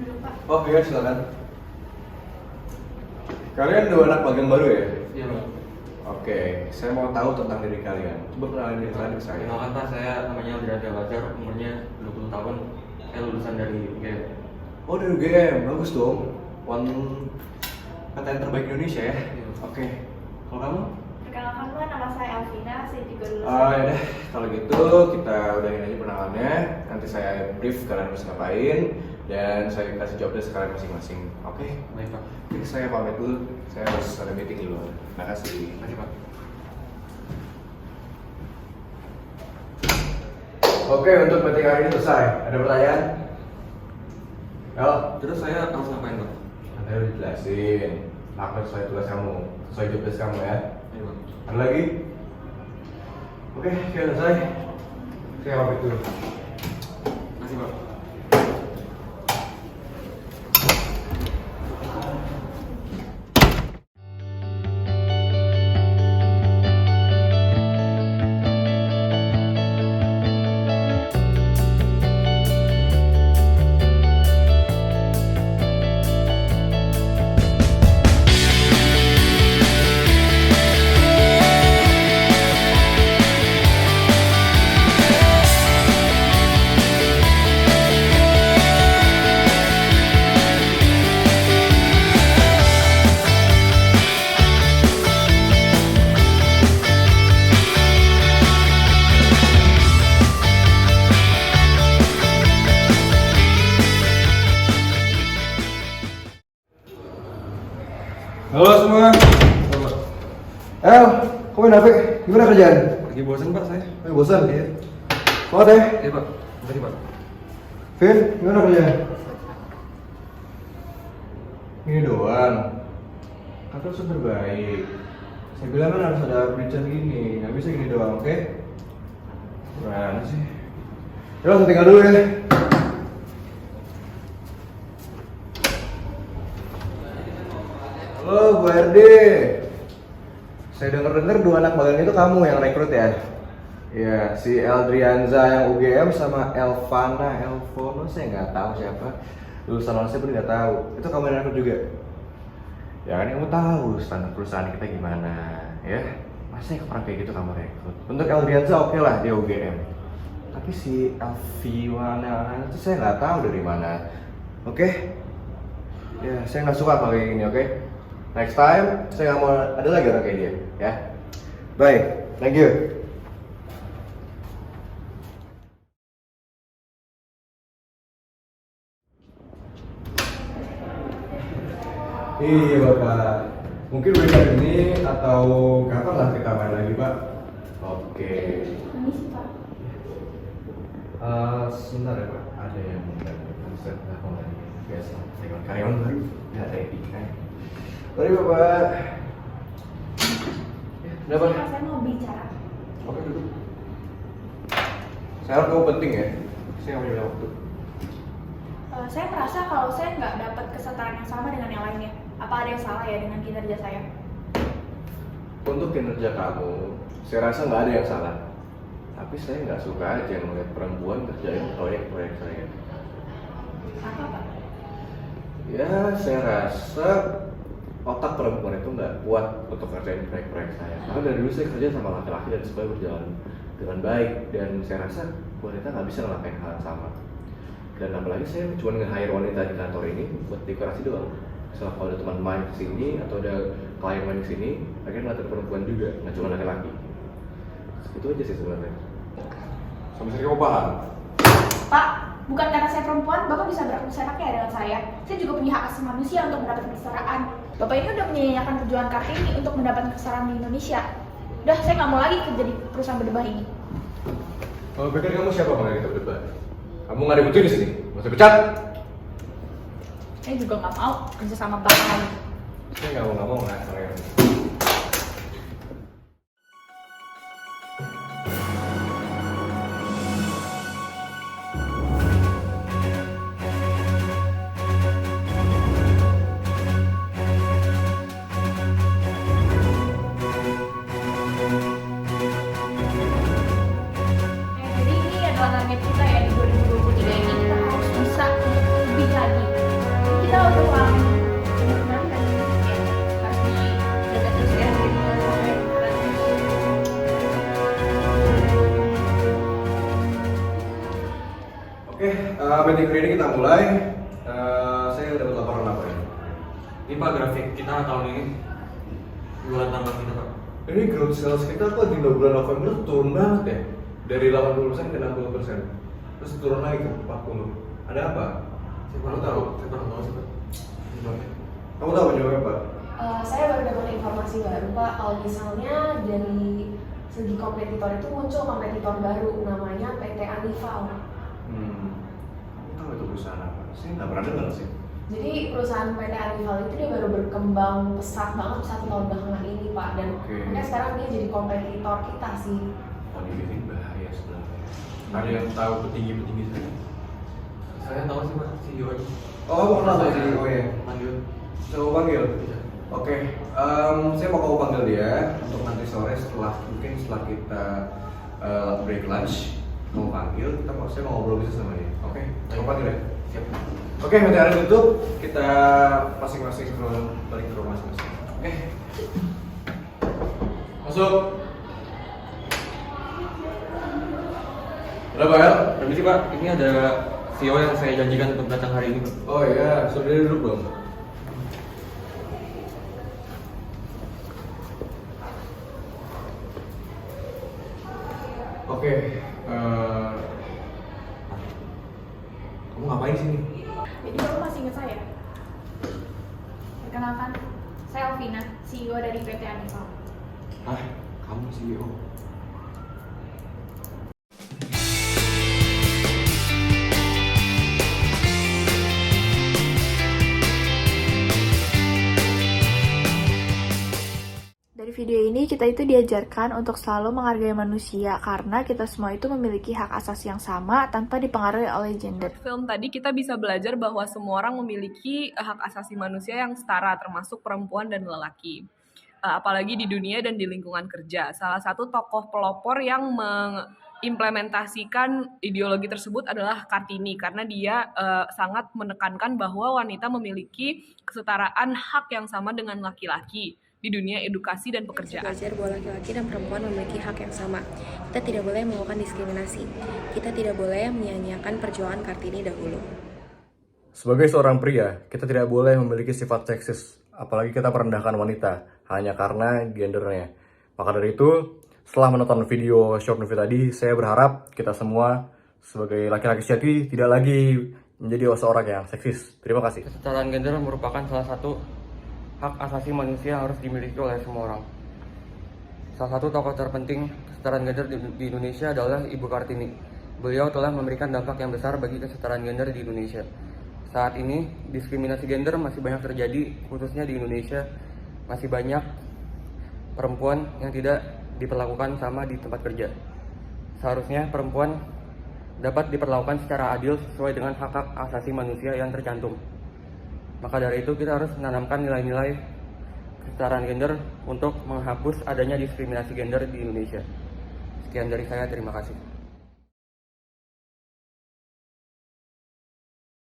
dulu, Pak. Oh iya, silakan. Kalian dua anak magang baru ya? Iya, Pak. Oke, saya mau tahu tentang diri kalian. Coba kenalin diri kalian ke saya. Kenalkan, Pak, saya namanya Aldiranda Wajar, umurnya 20 tahun. Saya lulusan dari UGM. Oh, dari UGM, bagus dong. PTN terbaik Indonesia ya? Iya. Oke, kalau kamu? Perkenalkan, Pak, nama saya Alvina. Saya juga lulusan. Ya deh, kalau gitu kita udahin aja perkenalannya. Nanti saya brief kalian harus ngapain dan saya kasih job desk kalian masing-masing. Oke? Baik, Pak. Jadi saya pamit dulu. Saya harus ada meeting di luar. Makasih. Terima kasih, Pak. Oke, untuk meeting hari ini selesai. Ada pertanyaan? El? Terus saya harus ngapain, Pak? Nanti udah dijelasin. Apa sesuai tugas kamu, sesuai job desk kamu ya. Iya, Pak. Ada lagi? Oke, sudah selesai. Saya pamit dulu. Terima kasih, Pak. Halo semua. El, kamu kenapa? Gimana kerjaan? Lagi bosan, Pak, saya. Bosan? Iya. Kuat ya? Iya, Pak. Terima kasih, Pak. Vin, gimana kerjaan? Ini doang. Kata harus terbaik. Saya bilang kan harus ada perincian gini, nggak bisa gini doang, oke? Gimana sih? Ya langsung tinggal dulu ya. Halo Bu RD. Saya dengar dua anak magang itu kamu yang rekrut ya? Iya, si Eldrianza yang UGM sama Elfono saya nggak tahu siapa. Lulusan mana saya pun nggak tahu. Itu kamu yang rekrut juga? Ya kan kamu tahu standar perusahaan kita gimana, ya? Masa yang orang kayak gitu kamu rekrut? Untuk Eldrianza oke lah dia UGM. Tapi si Elviwana itu saya nggak tahu dari mana. Oke? Ya, saya nggak suka kalau kayak gini, oke? Next time, saya nggak mau ada lagi orang kayak dia, ya. Bye, thank you. Iya Bapak, mungkin weekend ini atau kapan lah kita main lagi Pak? Oke. Permisi, Pak. Sebentar ya Pak, ada yang bisa telepon lagi. Biasa, saya karyawan baru, nggak ready kan? Mari Bapak. Udah Pak? Pak, saya mau bicara. Oke duduk. Saya harap kamu penting ya. Saya nggak punya waktu. Saya merasa kalau saya nggak dapat kesetaraan yang sama dengan yang lainnya. Apa ada yang salah ya dengan kinerja saya? Untuk kinerja kamu, saya rasa nggak ada yang salah. Tapi saya nggak suka aja melihat perempuan kerjain proyek-proyek saya. Apa, Pak? Ya, saya rasa otak perempuan itu nggak kuat untuk kerjain proyek-proyek saya. Karena dari dulu saya kerja sama laki-laki dan supaya berjalan dengan baik. Dan saya rasa wanita nggak bisa ngelakuin hal yang sama. Dan apalagi saya cuma nge-hire wanita di kantor ini buat dekorasi doang. Misalnya kalau ada teman main kesini atau ada klien main kesini, akhirnya ngeliatin perempuan juga, nggak cuma laki-laki. Itu aja sih sebenarnya. Sampai sini kamu paham? Pak, bukan karena saya perempuan, Bapak bisa beraku seenaknya dengan saya. Saya juga punya hak asasi manusia untuk mendapatkan kesetaraan. Bapak ini udah menyanyiakan perjuangan Kartini untuk mendapatkan kesetaraan di Indonesia. Udah, saya nggak mau lagi kerja di perusahaan berdebah ini. Kalau pikir kamu siapa kalau kita berdebat? Kamu nggak ada butuh di sini, masih pecat? Saya juga nggak mau kerja sama Bapak lagi. Saya nggak mau nggak kalian. Jadi ini adalah target kita ya di 2023 ini, kita harus bisa lebih lagi. Oke, meeting hari ini kita mulai. Saya dapat laporan apa ya? Ini Pak grafik kita tahun ini jualan tambah kita Pak. Ini growth sales kita kok di bulan November turun banget ya? Dari 80% ke 60%. Terus turun lagi ke 40%. Ada apa? Saya kurang tahu sih Pak. Gimana? Kamu tahu penyebabnya Pak? Saya baru dapat informasi baru Pak, kalau misalnya dari segi kompetitor itu muncul kompetitor baru namanya PT Anival. Kamu tahu itu perusahaan apa? Saya nggak pernah dengar sih. Jadi perusahaan PT Anival itu dia baru berkembang pesat banget 1 tahun belakangan ini Pak, dan Oke. makanya sekarang dia jadi kompetitor kita sih. Oh, ini bahaya sebenarnya. Ada yang tahu petinggi-petinggi saya? Saya tahu sih Pak CEO aja. Oh, kamu kenal sama CEO ya? Lanjut. Coba panggil. Bisa. Oke, saya mau kamu panggil dia untuk nanti sore mungkin setelah kita break lunch. Kamu panggil, saya mau ngobrol bisa sama dia. Oke, kamu panggil ya? Siap. Oke, materi tutup, kita masing-masing balik ke rumah masing-masing. Oke. Masuk. Berapa ya? Permisi Pak, ini ada CEO yang saya janjikan untuk datang hari ini Pak. Oh iya, sudah duduk dong. Oke, kamu ngapain sini? Jadi kamu masih ingat saya? Perkenalkan, saya Alvina, CEO dari PT Anival. Ah, kamu CEO. Dari video ini kita itu diajarkan untuk selalu menghargai manusia karena kita semua itu memiliki hak asasi yang sama tanpa dipengaruhi oleh gender. Film tadi kita bisa belajar bahwa semua orang memiliki hak asasi manusia yang setara, termasuk perempuan dan lelaki. Apalagi di dunia dan di lingkungan kerja. Salah satu tokoh pelopor yang mengimplementasikan ideologi tersebut adalah Kartini, karena dia sangat menekankan bahwa wanita memiliki kesetaraan hak yang sama dengan laki-laki di dunia edukasi dan pekerjaan. Belajar bahwa laki-laki dan perempuan memiliki hak yang sama. Kita tidak boleh melakukan diskriminasi. Kita tidak boleh menyia-nyiakan perjuangan Kartini dahulu. Sebagai seorang pria, kita tidak boleh memiliki sifat seksis, apalagi kita merendahkan wanita hanya karena gendernya. Maka dari itu, setelah menonton video short movie tadi, saya berharap kita semua sebagai laki-laki sejati tidak lagi menjadi seorang yang seksis. Terima kasih. Kesetaraan gender merupakan salah satu hak asasi manusia yang harus dimiliki oleh semua orang. Salah satu tokoh terpenting kesetaraan gender di Indonesia adalah Ibu Kartini. Beliau telah memberikan dampak yang besar bagi kesetaraan gender di Indonesia. Saat ini, diskriminasi gender masih banyak terjadi, khususnya di Indonesia. Masih banyak perempuan yang tidak diperlakukan sama di tempat kerja. Seharusnya perempuan dapat diperlakukan secara adil sesuai dengan hak-hak asasi manusia yang tercantum. Maka dari itu kita harus menanamkan nilai-nilai kesetaraan gender untuk menghapus adanya diskriminasi gender di Indonesia. Sekian dari saya, terima kasih.